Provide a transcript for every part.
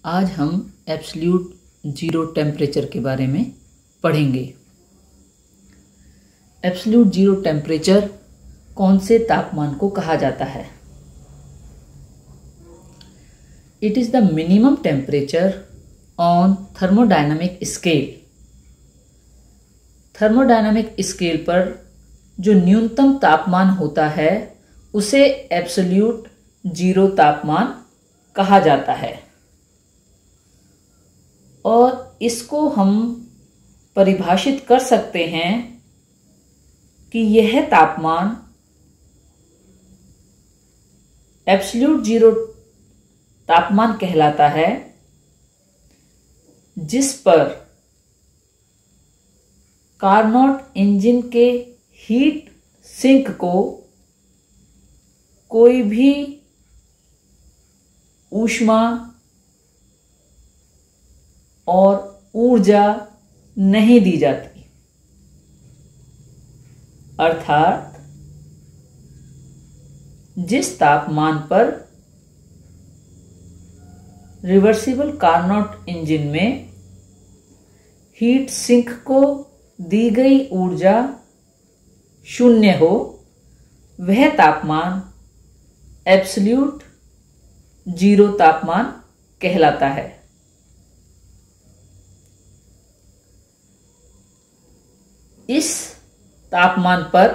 आज हम absolute zero temperature के बारे में पढ़ेंगे। एब्सोल्यूट ज़ीरो टेम्परेचर कौन से तापमान को कहा जाता है? It is the minimum temperature on thermodynamic scale. Thermodynamic scale पर जो न्यूनतम तापमान होता है उसे एब्सोल्यूट ज़ीरो तापमान कहा जाता है और इसको हम परिभाषित कर सकते हैं कि यह तापमान एब्सोल्यूट ज़ीरो तापमान कहलाता है जिस पर कार्नोट इंजन के हीट सिंक को कोई भी ऊष्मा और ऊर्जा नहीं दी जाती, अर्थात जिस तापमान पर रिवर्सिबल कार्नोट इंजन में हीट सिंक को दी गई ऊर्जा शून्य हो, वह तापमान एब्सोल्यूट ज़ीरो तापमान कहलाता है। इस तापमान पर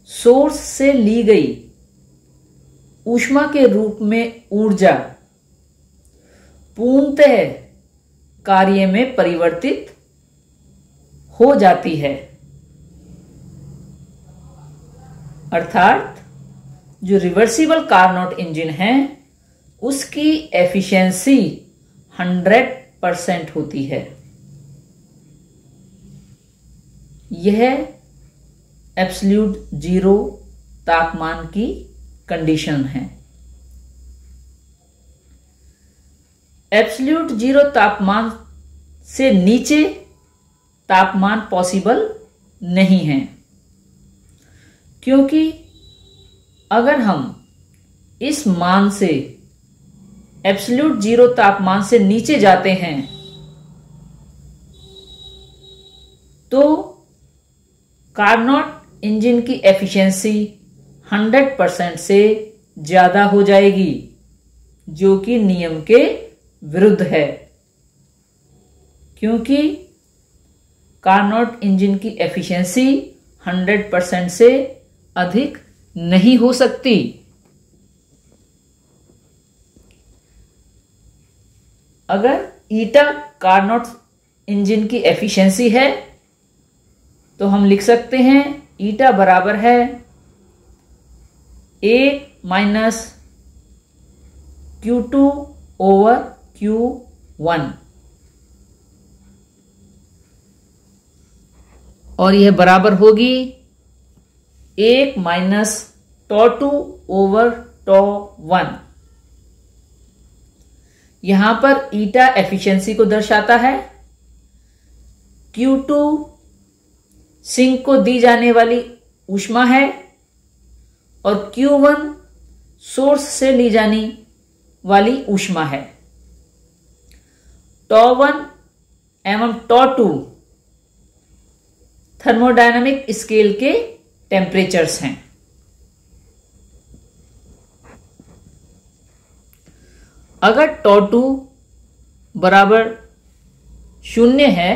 सोर्स से ली गई ऊष्मा के रूप में ऊर्जा पूर्णतः कार्य में परिवर्तित हो जाती है, अर्थात जो रिवर्सिबल कार्नोट इंजन है उसकी एफिशिएंसी 100% होती है। यह एब्सोल्यूट ज़ीरो तापमान की कंडीशन है। एब्सोल्यूट ज़ीरो तापमान से नीचे तापमान पॉसिबल नहीं है, क्योंकि अगर हम इस मान से एब्सोल्यूट ज़ीरो तापमान से नीचे जाते हैं तो कार्नोट इंजन की एफिशिएंसी 100% से ज़्यादा हो जाएगी, जो कि नियम के विरुद्ध है, क्योंकि कार्नोट इंजन की एफिशिएंसी 100% से अधिक नहीं हो सकती। अगर ईटा कार्नोट इंजन की एफिशिएंसी है तो हम लिख सकते हैं ईटा बराबर है 1 - Q2 ओवर Q1 और यह बराबर होगी 1 - τ2 ओवर τ1। यहां पर ईटा एफिशिएंसी को दर्शाता है, Q2 सिंक को दी जाने वाली ऊष्मा है और Q1 सोर्स से ली जाने वाली ऊष्मा है। τ1 एवं τ2 थर्मोडायनामिक स्केल के टेम्परेचर्स हैं। अगर τ2 बराबर 0 है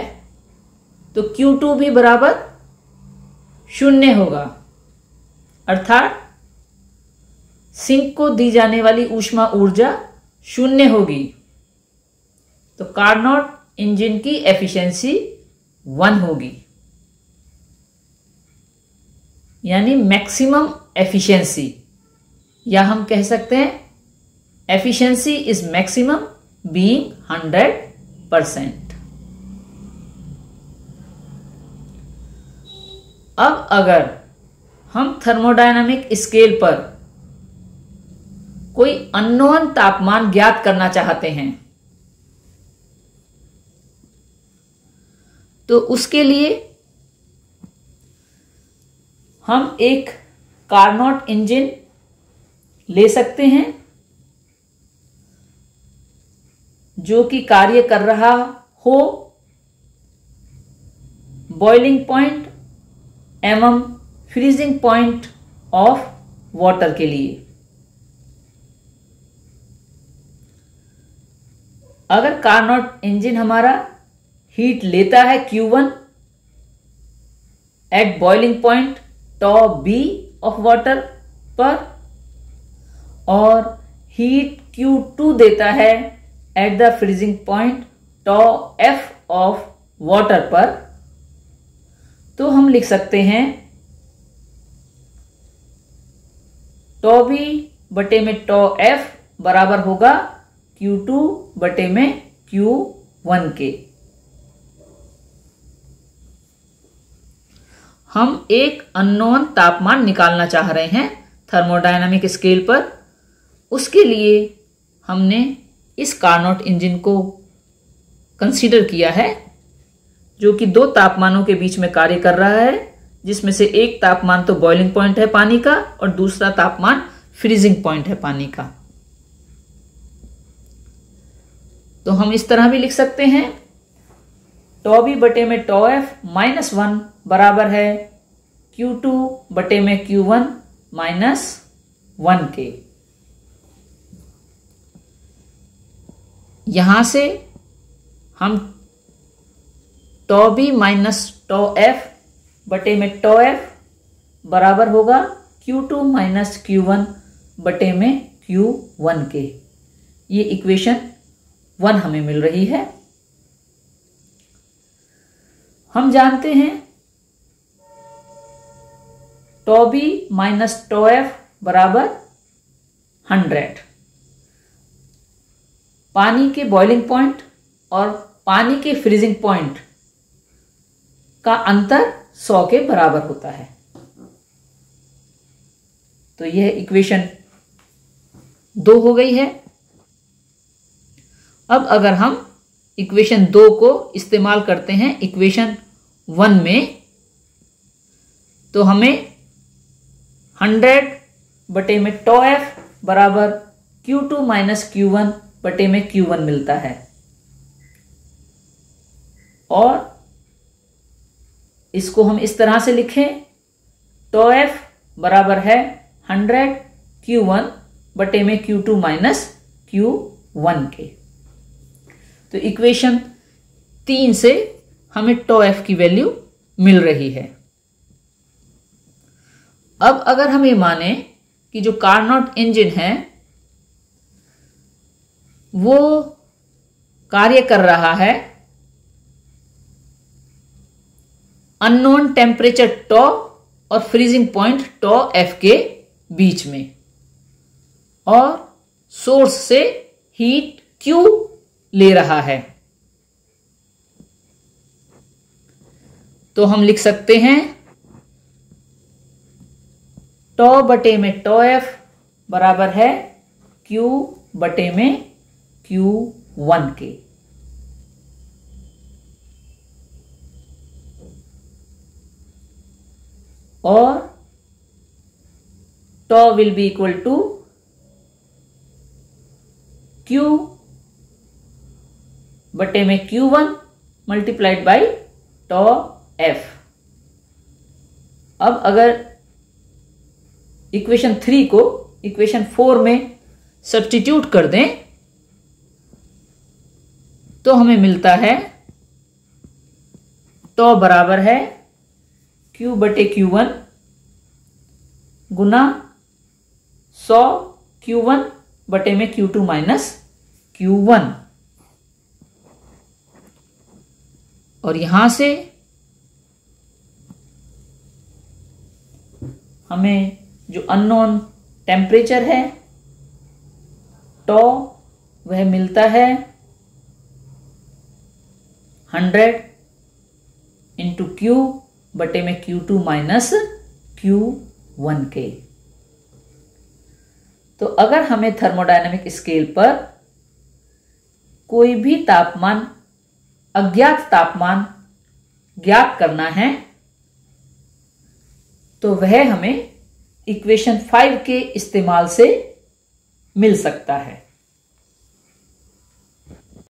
तो Q2 भी बराबर 0 होगा, अर्थात सिंक को दी जाने वाली ऊष्मा ऊर्जा 0 होगी, तो कार्नोट इंजन की एफिशिएंसी 1 होगी, यानी मैक्सिमम एफिशिएंसी, या हम कह सकते हैं एफिशिएंसी इज मैक्सिमम बीइंग 100%। अब अगर हम थर्मोडायनामिक स्केल पर कोई अननोन तापमान ज्ञात करना चाहते हैं तो उसके लिए हम एक कार्नोट इंजन ले सकते हैं जो कि कार्य कर रहा हो बॉइलिंग पॉइंट एवं फ्रीजिंग पॉइंट ऑफ वाटर के लिए। अगर कार्नोट इंजन हमारा हीट लेता है Q1 at boiling point tau B of water पर और हीट Q2 देता है at the freezing point tau F of water पर, तो हम लिख सकते हैं टॉ B बटे में टॉ F बराबर होगा Q2 बटे में Q1 के। हम एक अननोन तापमान निकालना चाह रहे हैं थर्मोडायनामिक स्केल पर। उसके लिए हमने इस कार्नोट इंजन को कंसीडर किया है, जो कि दो तापमानों के बीच में कार्य कर रहा है, जिसमें से एक तापमान तो बॉइलिंग पॉइंट है पानी का और दूसरा तापमान फ्रीजिंग पॉइंट है पानी का। तो हम इस तरह भी लिख सकते हैं टॉ B बटे में टॉ F -1 बराबर है Q2 बटे में Q1 -1 के। यहां से हम टॉ B माइनस टॉ F बटे में टॉ F बराबर होगा Q2 माइनस Q1 बटे में Q1 के। ये इक्वेशन 1 हमें मिल रही है। हम जानते हैं टॉ B माइनस टॉ F बराबर 100। पानी के बॉइलिंग पॉइंट और पानी के फ्रीजिंग पॉइंट का अंतर 100 के बराबर होता है। तो यह इक्वेशन 2 हो गई है। अब अगर हम इक्वेशन 2 को इस्तेमाल करते हैं इक्वेशन 1 में, तो हमें 100 बटे में टॉ F बराबर Q2 माइनस Q1 बटे में Q1 मिलता है। और इसको हम इस तरह से लिखें टॉ F बराबर है 100 Q1 बटे में Q2 माइनस Q1 के। तो इक्वेशन 3 से हमें टॉ F की वैल्यू मिल रही है। अब अगर हम ये माने कि जो कार्नोट इंजन है वो कार्य कर रहा है अननोन टेम्परेचर टॉ और फ्रीजिंग पॉइंट टॉ F के बीच में, और सोर्स से हीट Q ले रहा है, तो हम लिख सकते हैं टॉ बटे में टॉ F बराबर है Q बटे में Q1 के। और tau will be equal to Q बटे में Q1 multiplied by toe F। अब अगर इक्वेशन 3 को इक्वेशन 4 में सब्स्टिट्यूट कर दें तो हमें मिलता है टॉ बराबर है Q बटे Q1 गुना 100 Q1 बटे में Q2 माइनस Q1। और यहां से हमें जो अननोन टेम्परेचर है टॉ वह मिलता है 100 इंटू Q बटे में Q2 माइनस Q1 के। तो अगर हमें थर्मोडायनामिक स्केल पर कोई भी तापमान अज्ञात तापमान ज्ञात करना है तो वह हमें इक्वेशन 5 के इस्तेमाल से मिल सकता है।